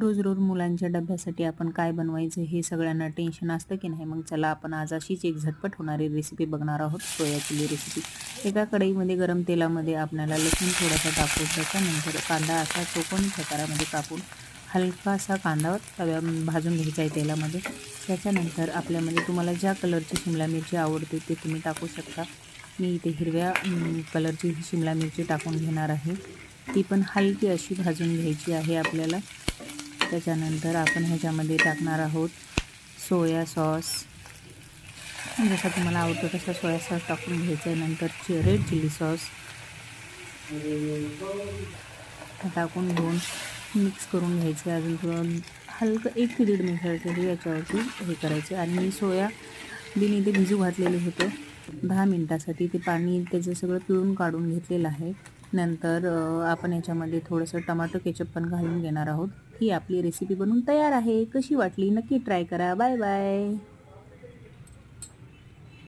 रोज रोज मुलांच्या डब्यासाठी आपण काय बनवायचं हे सगळ्यांना टेन्शन असतं की नाही. मग चला आपण आज अशीच एक झटपट होणारी रेसिपी बघणार आहोत, सोया चिली रेसिपी. एका कढईमध्ये गरम तेलामध्ये आपल्याला लसूण थोडासा टाकून त्याच्यानंतर कांदा असा चौकोनी प्रकारामध्ये कापून हलकासा कांदा भाजून घ्यायचा आहे तेलामध्ये. त्याच्यानंतर आपल्यामध्ये तुम्हाला ज्या कलरची शिमला मिरची आवडते ते तुम्ही टाकू शकता. मी इथे हिरव्या कलरची शिमला मिरची टाकून घेणार आहे. ती पण हलकी अशी भाजून घ्यायची आहे आपल्याला. त्याच्यानंतर आपण ह्याच्यामध्ये टाकणार आहोत सोया सॉस. जसा तुम्हाला आवडतो तसा सोया सॉस टाकून घ्यायचा आहे. नंतर रेड चिली सॉस टाकून घेऊन मिक्स करून घ्यायचे. अजून थोडं हलकं 1 ते 1.5 मिनिटासाठी याच्यावरती हे करायचे. आणि मी सोयाबीन इथे भिजू घातलेले होते 10 मिनिटासाठी. ते पाणी त्याचं सगळं पिळून काढून घेतलेलं आहे. नंतर आपण याच्यामध्ये थोडंसं टमाटो केचप पण घालून घेणार आहोत. ही आपली रेसिपी बनवून तयार आहे. कशी वाटली नक्की ट्राय करा. Bye bye.